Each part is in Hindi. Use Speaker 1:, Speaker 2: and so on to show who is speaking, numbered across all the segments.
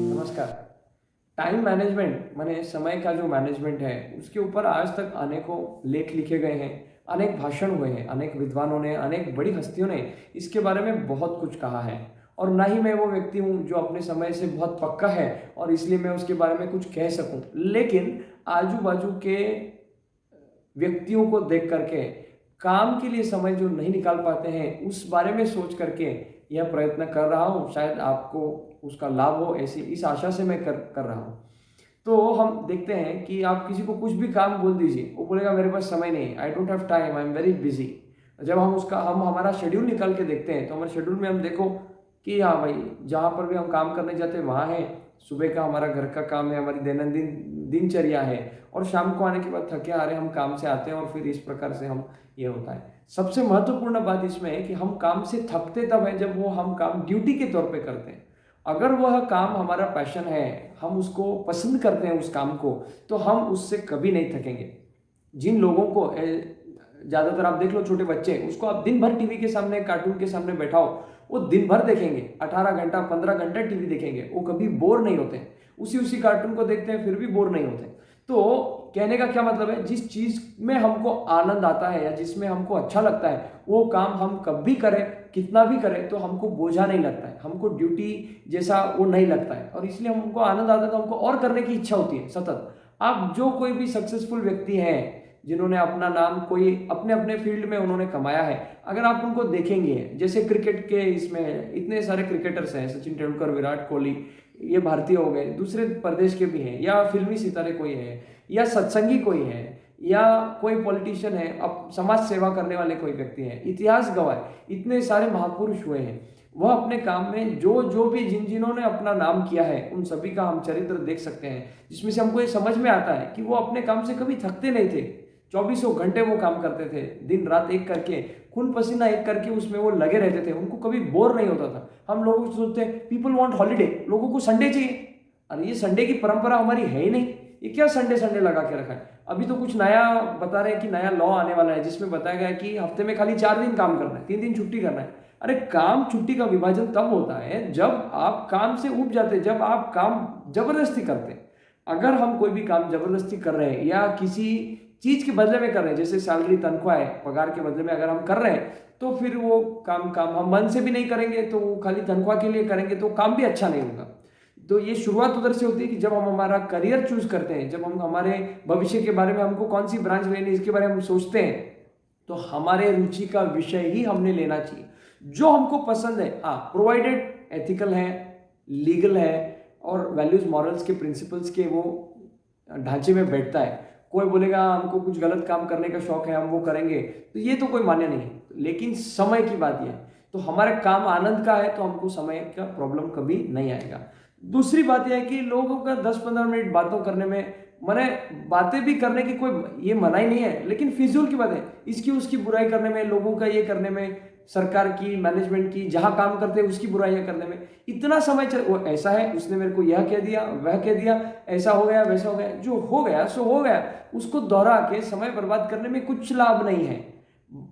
Speaker 1: नमस्कार। टाइम मैनेजमेंट माने समय का जो मैनेजमेंट है, उसके ऊपर आज तक अनेकों लेख लिखे गए हैं, अनेक भाषण हुए हैं, अनेक विद्वानों ने, अनेक बड़ी हस्तियों ने इसके बारे में बहुत कुछ कहा है। और ना ही मैं वो व्यक्ति हूँ जो अपने समय से बहुत पक्का है और इसलिए मैं उसके बारे में कुछ कह सकूँ। लेकिन आजू-बाजू के व्यक्तियों को देख करके काम के लिए समय जो नहीं निकाल पाते हैं, उस बारे में सोच करके यह प्रयत्न कर रहा हूँ। शायद आपको उसका लाभ हो, ऐसी इस आशा से मैं कर कर रहा हूँ। तो हम देखते हैं कि आप किसी को कुछ भी काम बोल दीजिए, वो बोलेगा मेरे पास समय नहीं है, I don't have time, I am very busy. जब हम हमारा शेड्यूल निकाल के देखते हैं, तो हमारे शेड्यूल में हम देखो कि हाँ भाई, जहाँ पर भी हम काम करने जाते हैं वहाँ है, सुबह का हमारा घर का काम है, हमारी दैनंदिन दिनचर्या है और शाम को आने के बाद थके हारे हम काम से आते हैं और फिर इस प्रकार से हम ये होता है। सबसे महत्वपूर्ण बात इसमें है कि हम काम से थकते तब है जब वो हम काम ड्यूटी के तौर पे करते हैं। अगर वह काम हमारा पैशन है, हम उसको पसंद करते हैं उस काम को, तो हम उससे कभी नहीं थकेंगे। जिन लोगों को ज़्यादातर आप देख लो छोटे बच्चे, उसको आप दिन भर टीवी के सामने, कार्टून के सामने बैठाओ, वो दिन भर देखेंगे, 18 घंटा 15 घंटा टीवी देखेंगे, वो कभी बोर नहीं होते। उसी उसी कार्टून को देखते हैं फिर भी बोर नहीं होते। तो कहने का क्या मतलब है, जिस चीज़ में हमको आनंद आता है या जिसमें हमको अच्छा लगता है, वो काम हम कब भी करें, कितना भी करें, तो हमको बोझा नहीं लगता है, हमको ड्यूटी जैसा वो नहीं लगता है और इसलिए हमको आनंद आता है, तो हमको और करने की इच्छा होती है सतत। आप जो कोई भी सक्सेसफुल व्यक्ति हैं, जिन्होंने अपना नाम कोई अपने अपने फील्ड में उन्होंने कमाया है, अगर आप उनको देखेंगे, जैसे क्रिकेट के इसमें इतने सारे क्रिकेटर्स हैं, सचिन तेंदुलकर, विराट कोहली, ये भारतीय हो गए, दूसरे प्रदेश के भी हैं, या फिल्मी सितारे कोई है, या सत्संगी कोई है, या कोई पॉलिटिशियन है, अब समाज सेवा करने वाले कोई व्यक्ति हैं, इतिहास गवाह, इतने सारे महापुरुष हुए हैं। वह अपने काम में जो जो भी जिन्होंने अपना नाम किया है, उन सभी का हम चरित्र देख सकते हैं, जिसमें से हमको ये समझ में आता है कि वो अपने काम से कभी थकते नहीं थे। चौबीसों घंटे वो काम करते थे, दिन रात एक करके, खून पसीना एक करके उसमें वो लगे रहते थे, उनको कभी बोर नहीं होता था। हम लोग सोचते हैं पीपल वांट हॉलीडे, लोगों को संडे चाहिए। अरे ये संडे की परंपरा हमारी है ही नहीं, ये क्या संडे संडे लगा के रखा है। अभी तो कुछ नया बता रहे हैं कि नया लॉ आने वाला है, जिसमें बताया गया है कि हफ्ते में खाली 4 दिन काम करना है, 3 दिन छुट्टी करना है। अरे काम छुट्टी का विभाजन तब होता है जब आप काम से ऊब जाते हैं, जब आप काम जबरदस्ती करते हैं। अगर हम कोई भी काम जबरदस्ती कर रहे हैं या किसी चीज के बदले में कर रहे हैं, जैसे सैलरी, तनख्वाह है, पगार के बदले में अगर हम कर रहे हैं, तो फिर वो काम हम मन से भी नहीं करेंगे, तो वो खाली तनख्वाह के लिए करेंगे तो काम भी अच्छा नहीं होगा। तो ये शुरुआत उधर से होती है कि जब हम हमारा करियर चूज करते हैं, जब हम हमारे भविष्य के बारे में, हमको कौन सी ब्रांच लेनी है इसके बारे में हम सोचते हैं, तो हमारे रुचि का विषय ही हमने लेना चाहिए, जो हमको पसंद है। हाँ, प्रोवाइडेड एथिकल है, लीगल है और वैल्यूज मॉरल्स के प्रिंसिपल्स के वो ढांचे में बैठता है। कोई बोलेगा हमको कुछ गलत काम करने का शौक है, हम वो करेंगे, तो ये तो कोई मान्य नहीं है। लेकिन समय की बात यह है, तो हमारे काम आनंद का है तो हमको समय का प्रॉब्लम कभी नहीं आएगा। दूसरी बात यह है कि लोगों का 10-15 मिनट बातों करने में, मैंने बातें भी करने की कोई ये मनाही नहीं है, लेकिन फिजूल की बात है, इसकी उसकी बुराई करने में, लोगों का ये करने में, सरकार की, मैनेजमेंट की, जहां काम करते हैं उसकी बुराइयां करने में इतना समय चल, वो ऐसा है, उसने मेरे को यह कह दिया, वह कह दिया, ऐसा हो गया, वैसा हो गया, जो हो गया सो हो गया, उसको दोहरा के समय बर्बाद करने में कुछ लाभ नहीं है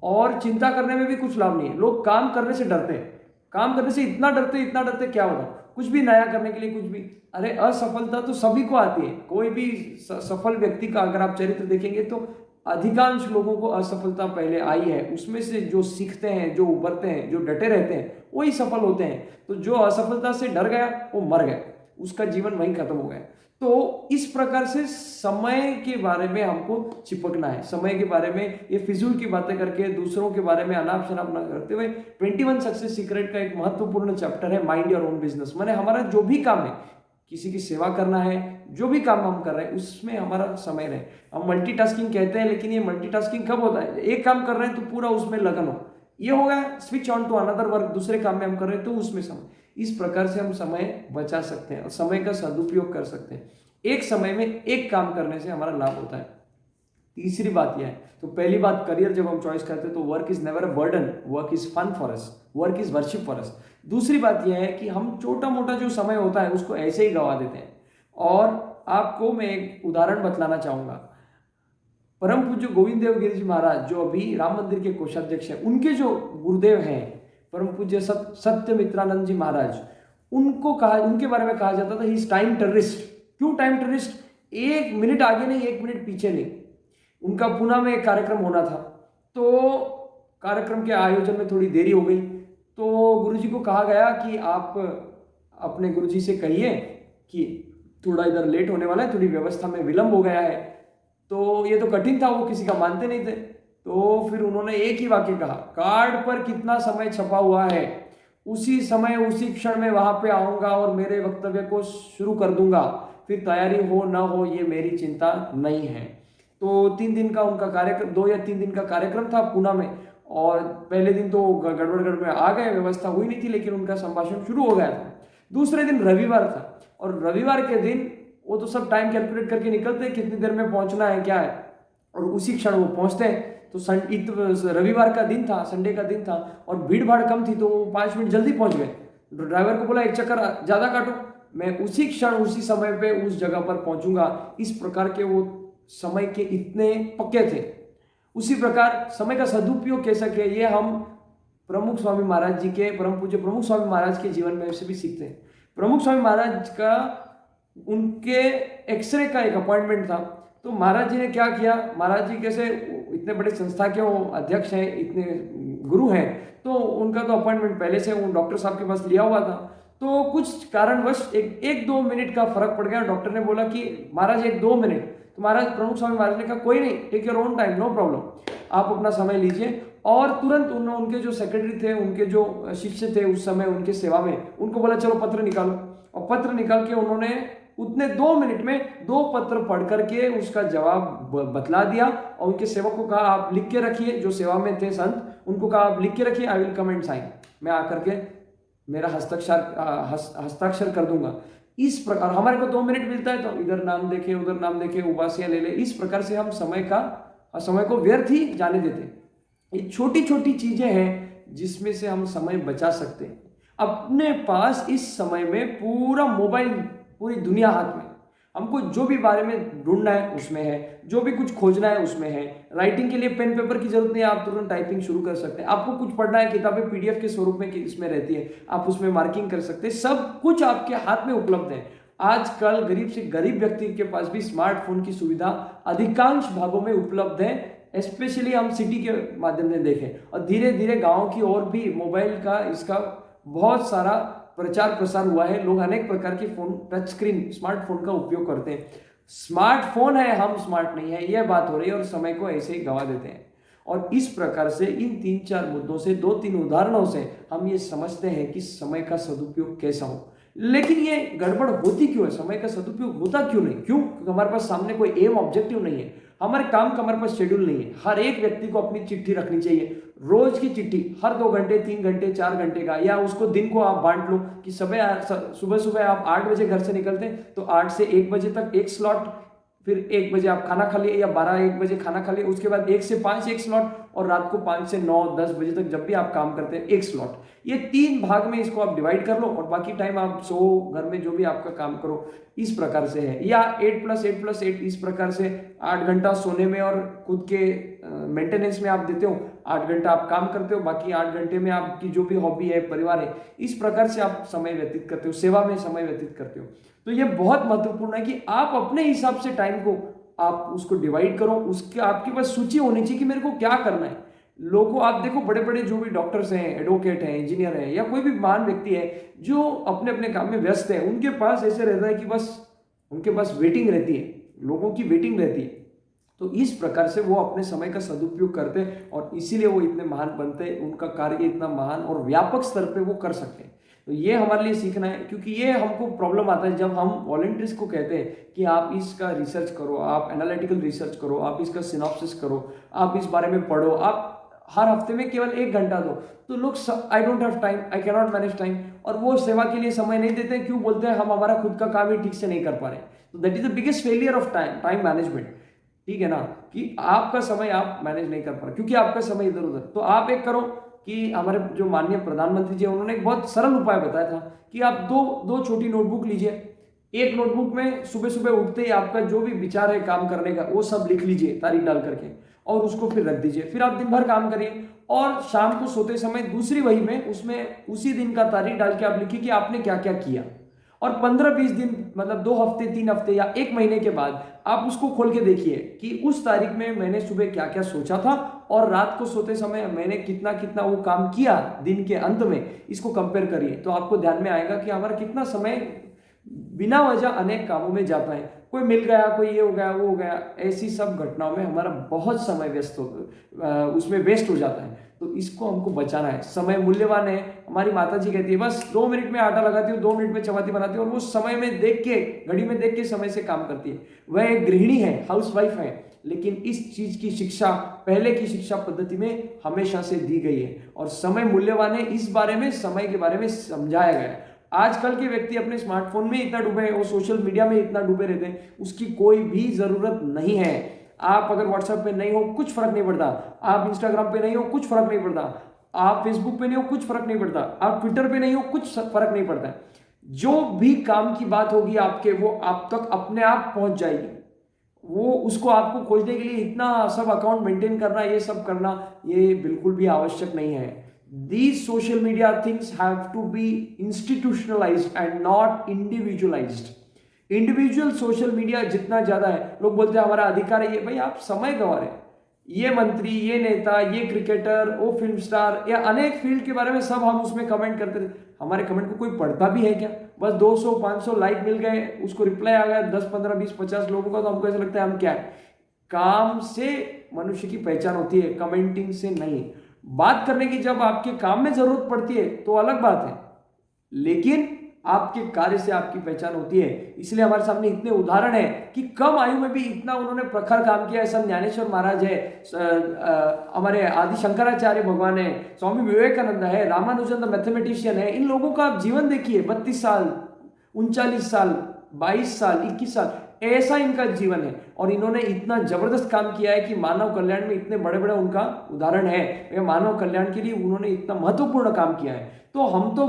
Speaker 1: और चिंता करने में भी कुछ लाभ नहीं है। लोग काम करने से डरते हैं, काम करने से इतना डरते क्या होता, कुछ भी नया करने के लिए कुछ भी। अरे असफलता तो सभी को आती है, कोई भी सफल व्यक्ति का अगर आप चरित्र देखेंगे तो अधिकांश लोगों को असफलता पहले आई है, उसमें से जो सीखते हैं, जो उभरते हैं, जो डटे रहते हैं, वही सफल होते हैं। तो जो असफलता से डर गया वो मर गया, उसका जीवन वहीं खत्म हो गया। तो इस प्रकार से समय के बारे में हमको चिपकना है, समय के बारे में ये फिजूल की बातें करके, दूसरों के बारे में अनाप शनाप न करते हुए। 21 सक्सेस सीक्रेट का एक महत्वपूर्ण चैप्टर है माइंड योर ओन बिजनेस, माने हमारा जो भी काम है, किसी की सेवा करना है, जो भी काम हम कर रहे हैं उसमें हमारा समय रहे। हम मल्टीटास्किंग कहते हैं, लेकिन ये मल्टीटास्किंग कब होता है, एक काम कर रहे हैं तो पूरा उसमें लगन हो, ये हो गया switch on to another work, दूसरे काम में हम कर रहे हैं तो उसमें समय। इस प्रकार से हम समय बचा सकते हैं और समय का सदुपयोग कर सकते हैं। एक समय में एक काम करने से हमारा लाभ होता है। तीसरी बात यह है, तो पहली बात, करियर जब हम चॉइस करते हैं तो work is never a burden, work is fun for us, work is worship for us. दूसरी बात यह है कि हम छोटा मोटा जो समय होता है उसको ऐसे ही गवा देते हैं। और आपको मैं एक उदाहरण बतलाना चाहूंगा। परम पूज्य गोविंद देव गिरि जी महाराज, जो अभी राम मंदिर के कोषाध्यक्ष हैं, उनके जो गुरुदेव हैं परम पूज्य सत्यमित्रानंद जी महाराज, उनके बारे में कहा जाता था ही इज टाइम टेररिस्ट। क्यों टाइम टेररिस्ट? 1 मिनट आगे नहीं, 1 मिनट पीछे नहीं। उनका पुणे में एक कार्यक्रम होना था, तो कार्यक्रम के आयोजन में थोड़ी देरी हो गई, तो गुरुजी को कहा गया कि आप अपने गुरुजी से कहिए कि थोड़ा इधर लेट होने वाला है, थोड़ी व्यवस्था में विलंब हो गया है। तो ये तो कठिन था, वो किसी का मानते नहीं थे। तो फिर उन्होंने एक ही वाक्य कहा, कार्ड पर कितना समय छपा हुआ है उसी समय उसी क्षण में वहां पे आऊंगा और मेरे वक्तव्य को शुरू कर दूंगा, फिर तैयारी हो ना हो ये मेरी चिंता नहीं है। तो 3 दिन का उनका कार्यक्रम, 2 या 3 दिन का कार्यक्रम था पुणे में, और पहले दिन तो गड़बड़ में आ गए, व्यवस्था हुई नहीं थी, लेकिन उनका संभाषण शुरू हो गया था। दूसरे दिन रविवार था, और रविवार के दिन वो तो सब टाइम कैलकुलेट करके निकलते हैं कितनी देर में पहुंचना है क्या है, और उसी क्षण वो पहुंचते हैं। तो रविवार का दिन था, संडे का दिन था, और भीड़ भाड़ कम थी, तो वो 5 मिनट जल्दी पहुंच गए। तो ड्राइवर को बोला एक चक्कर ज्यादा काटो, मैं उसी क्षण उसी समय पे उस जगह पर पहुंचूंगा। इस प्रकार के वो समय के इतने पक्के थे। उसी प्रकार समय का सदुपयोग कैसे सके, ये हम प्रमुख स्वामी महाराज जी के, परम पूज्य प्रमुख स्वामी महाराज के जीवन में से भी सीखते हैं। प्रमुख स्वामी महाराज का, उनके एक्सरे का एक अपॉइंटमेंट था, तो महाराज जी ने क्या किया, महाराज जी कैसे इतने बड़े संस्था के वो अध्यक्ष हैं, इतने गुरु हैं, तो उनका तो अपॉइंटमेंट पहले से वो डॉक्टर साहब के पास लिया हुआ था। तो कुछ कारणवश एक 2 मिनट का फर्क पड़ गया। डॉक्टर ने बोला कि महाराज 1-2 मिनट, तो महाराज, प्रमुख स्वामी महाराज ने कहा कोई नहीं, take your own time, no problem, आप अपना समय लीजिए। और तुरंत उनके जो सेक्रेटरी थे, उनके जो शिष्य थे उस समय उनके सेवा में, उनको बोला चलो पत्र निकालो, और पत्र निकाल के उन्होंने उतने 2 मिनट में 2 पत्र पढ़ करके उसका जवाब बतला दिया। और उनके सेवक को कहा आप लिख के रखिए, जो सेवा में थे संत, उनको कहा आप लिख के रखिए, I will come and sign, मैं आकर के मेरा हस्ताक्षर कर दूंगा। इस प्रकार हमारे को 2 मिनट मिलता है, तो इधर नाम देखे, उधर नाम देखे, उबासियां ले ले, इस प्रकार से हम समय को व्यर्थ ही जाने देते। ये छोटी छोटी चीजें हैं जिसमें से हम समय बचा सकते हैं। अपने पास इस समय में पूरा मोबाइल, पूरी दुनिया हाथ में, हमको जो भी बारे में ढूंढना है उसमें है, जो भी कुछ खोजना है उसमें है। राइटिंग के लिए पेन पेपर की जरूरत नहीं है, आप तुरंत टाइपिंग शुरू कर सकते हैं। आपको कुछ पढ़ना है, किताबें पीडीएफ के स्वरूप में इसमें रहती है, आप उसमें मार्किंग कर सकते हैं। सब कुछ आपके हाथ में उपलब्ध है। आजकल गरीब से गरीब व्यक्ति के पास भी स्मार्टफोन की सुविधा अधिकांश भागों में उपलब्ध है, स्पेशली हम सिटी के माध्यम से देखें, और धीरे धीरे गाँव की ओर भी मोबाइल का, इसका बहुत सारा प्रचार प्रसार हुआ है। लोग अनेक प्रकार के फोन, टच स्क्रीन स्मार्टफोन का उपयोग करते हैं। स्मार्टफोन है, हम स्मार्ट नहीं है, यह बात हो रही है, और समय को ऐसे ही गंवा देते हैं। और इस प्रकार से इन 3-4 मुद्दों से, 2-3 उदाहरणों से हम ये समझते हैं कि समय का सदुपयोग कैसा हो। लेकिन ये गड़बड़ होती क्यों है, समय का सदुपयोग होता क्यों नहीं? क्यों? क्योंकि हमारे पास सामने कोई एम ऑब्जेक्टिव नहीं है, हमारे काम का हमारे पास शेड्यूल नहीं है। हर एक व्यक्ति को अपनी चिट्ठी रखनी चाहिए, रोज की चिट्ठी, हर 2 घंटे, 3 घंटे, 4 घंटे का, या उसको दिन को आप बांट लो कि सुबह सुबह आप 8 बजे घर से निकलते हैं, तो 8 से 1 बजे तक एक स्लॉट, फिर 1 बजे आप खाना खा लिए, या 12-1 बजे खाना खा लिए, उसके बाद 1 से 5 एक स्लॉट, और रात को 5 से 9-10 बजे तक जब भी आप काम करते हैं एक स्लॉट। ये 3 भाग में इसको आप डिवाइड कर लो, और बाकी टाइम आप सो, घर में जो भी आपका काम करो, इस प्रकार से है। या 8+8+8, इस प्रकार से 8 घंटा सोने में और खुद के मेंटेनेंस में आप देते हो, 8 घंटा आप काम करते हो, बाकी 8 घंटे में आपकी जो भी हॉबी है, परिवार है, इस प्रकार से आप समय व्यतीत करते हो, सेवा में समय व्यतीत करते हो। तो ये बहुत महत्वपूर्ण है कि आप अपने हिसाब से टाइम को आप उसको डिवाइड करो। उसके आपके पास सूची होनी चाहिए कि मेरे को क्या करना है। लोगों, आप देखो बड़े बड़े जो भी डॉक्टर्स हैं, एडवोकेट हैं, इंजीनियर हैं, या कोई भी महान व्यक्ति है जो अपने अपने काम में व्यस्त है, उनके पास ऐसे रहता है कि बस उनके पास वेटिंग रहती है, लोगों की वेटिंग रहती है। तो इस प्रकार से वो अपने समय का सदुपयोग करते हैं, और इसीलिए वो इतने महान बनते हैं, उनका कार्य इतना महान और व्यापक स्तर पे वो कर सकते हैं। तो ये हमारे लिए सीखना है, क्योंकि ये हमको प्रॉब्लम आता है जब हम वॉलंटियर्स को कहते हैं कि आप इसका रिसर्च करो, आप एनालिटिकल रिसर्च करो, आप इसका सिनॉप्सिस करो, आप इस बारे में पढ़ो, आप हर हफ्ते में केवल 1 घंटा दो। तो लोग I don't have time, I can not manage time, और वो सेवा के लिए समय नहीं देते। क्यों? बोलते हैं हम हमारा खुद का काम ही ठीक से नहीं कर पा रहे। तो that is the biggest failure of time management. ठीक है ना, कि आपका समय आप मैनेज नहीं कर पा रहे क्योंकि आपका समय इधर उधर। तो आप एक करो कि हमारे जो माननीय प्रधानमंत्री जी, उन्होंने एक बहुत सरल उपाय बताया था कि आप दो छोटी नोटबुक लीजिए। एक नोटबुक में सुबह सुबह उठते ही आपका जो भी विचार है काम करने का, वो सब लिख लीजिए तारीख डाल करके, और उसको फिर रख दीजिए। फिर आप दिन भर काम करिए, और शाम को सोते समय दूसरी वही में उसमें उसी दिन का तारीख डाल के आप लिखिए कि आपने क्या क्या किया। और 15-20 दिन मतलब 2 हफ्ते 3 हफ्ते या 1 महीने के बाद आप उसको खोल के देखिए कि उस तारीख में मैंने सुबह क्या क्या सोचा था और रात को सोते समय मैंने कितना कितना वो काम किया दिन के अंत में, इसको कंपेयर करिए तो आपको ध्यान में आएगा कि हमारा कितना समय बिना वजह अनेक कामों में जाता है। कोई मिल गया, कोई ये हो गया, वो हो गया, ऐसी सब घटनाओं में हमारा बहुत समय उसमें वेस्ट हो जाता है। तो इसको हमको बचाना है। समय मूल्यवान है। हमारी माता जी कहती है बस 2 मिनट में आटा लगाती हूँ, 2 मिनट में चपाती बनाती हूँ, और वो समय में देख के, घड़ी में देख के समय से काम करती है। वह एक गृहिणी है, हाउसवाइफ है, लेकिन इस चीज की शिक्षा पहले की शिक्षा पद्धति में हमेशा से दी गई है और समय मूल्यवान है, इस बारे में, समय के बारे में समझाया गया है। आजकल के व्यक्ति अपने स्मार्टफोन में इतना डूबे हैं और सोशल मीडिया में इतना डूबे रहते हैं, उसकी कोई भी जरूरत नहीं है। आप अगर व्हाट्सएप पे नहीं हो कुछ फर्क नहीं पड़ता, आप इंस्टाग्राम पे नहीं हो कुछ फर्क नहीं पड़ता, आप फेसबुक पे नहीं हो कुछ फर्क नहीं पड़ता, आप ट्विटर पे नहीं हो कुछ फर्क नहीं पड़ता। जो भी काम की बात होगी आपके, वो आप तक अपने आप पहुंच जाएगी। वो उसको आपको खोजने के लिए इतना सब अकाउंट मेंटेन करना, ये सब करना, ये बिल्कुल भी आवश्यक नहीं है। These social media things have to be institutionalized and not individualized. Individual social media जितना ज्यादा है, लोग बोलते हैं हमारा अधिकार है, ये भाई आप समय गंवा रहे हैं। ये मंत्री, ये नेता, ये क्रिकेटर, वो फिल्म स्टार, या अनेक फील्ड के बारे में सब हम उसमें कमेंट करते थे। हमारे कमेंट को कोई पढ़ता भी है क्या? बस 200-500 लाइक मिल गए, उसको रिप्लाई आ गया 10, 15, 20, 50 लोगों का, तो हमको ऐसा लगता है हम क्या है। काम से मनुष्य की पहचान होती है, कमेंटिंग से नहीं। बात करने की जब आपके काम में जरूरत पड़ती है तो अलग बात है, लेकिन आपके कार्य से आपकी पहचान होती है। इसलिए हमारे सामने इतने उदाहरण है कि कम आयु में भी इतना उन्होंने प्रखर काम किया है। संत ज्ञानेश्वर महाराज है, हमारे आदि शंकराचार्य भगवान है, स्वामी विवेकानंद है, रामानुजन मैथमेटिशियन है। इन लोगों का आप जीवन देखिए, 32 साल, 39 साल, 22 साल, 21 साल, ऐसा इनका जीवन है और इन्होंने इतना जबरदस्त काम किया है कि मानव कल्याण में इतने बड़े बड़े उनका उदाहरण है। मानव कल्याण के लिए उन्होंने इतना महत्वपूर्ण काम किया है। तो हम तो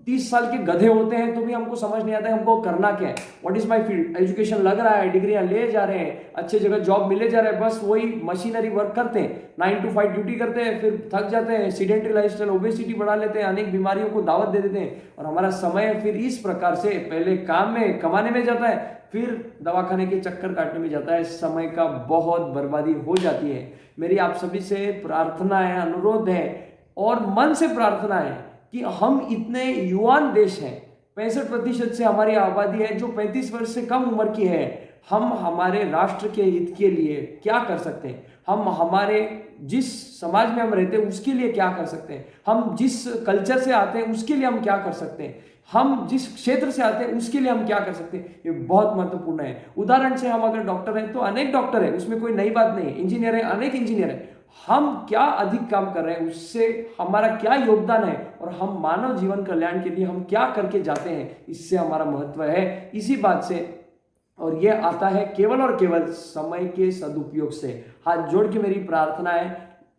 Speaker 1: 30 साल के गधे होते हैं तो भी हमको समझ नहीं आता है हमको करना क्या है। What is my field, education लग रहा है, डिग्रियां ले जा रहे हैं, अच्छे जगह जॉब मिले जा रहे हैं, बस वही मशीनरी वर्क करते हैं, 9 to 5 ड्यूटी करते हैं, फिर थक जाते हैं, सीडेंटरी लाइफस्टाइल, ओबेसिटी बढ़ा लेते हैं, अनेक बीमारियों को दावत दे देते हैं और हमारा समय फिर इस प्रकार से पहले काम में कमाने में जाता है, फिर दवाखाने के चक्कर काटने में जाता है। समय का बहुत बर्बादी हो जाती है। मेरी आप सभी से प्रार्थना है, अनुरोध है और मन से प्रार्थना है कि हम इतने युवान देश हैं, 65% से हमारी आबादी है जो 35 वर्ष से कम उम्र की है। हम हमारे राष्ट्र के हित के लिए क्या कर सकते हैं, हम हमारे जिस समाज में हम रहते हैं उसके लिए क्या कर सकते हैं, हम जिस कल्चर से आते हैं उसके लिए हम क्या कर सकते हैं, हम जिस क्षेत्र से आते हैं उसके लिए हम क्या कर सकते हैं, ये बहुत महत्वपूर्ण है। उदाहरण से हम अगर डॉक्टर हैं तो अनेक डॉक्टर है, उसमें कोई नई बात नहीं है, इंजीनियर है, अनेक इंजीनियर है। हम क्या अधिक काम कर रहे हैं, उससे हमारा क्या योगदान है और हम मानव जीवन कल्याण के लिए हम क्या करके जाते हैं, इससे हमारा महत्व है। इसी बात से, और यह आता है केवल और केवल समय के सदुपयोग से। हाथ जोड़ के मेरी प्रार्थना है,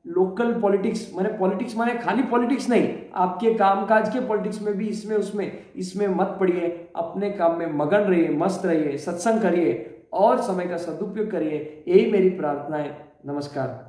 Speaker 1: लोकल पॉलिटिक्स माने खाली पॉलिटिक्स नहीं, आपके कामकाज के पॉलिटिक्स में भी इसमें मत पड़िए। अपने काम में मगन रहिए, मस्त रहिए, सत्संग करिए और समय का सदुपयोग करिए। यही मेरी प्रार्थना है। नमस्कार।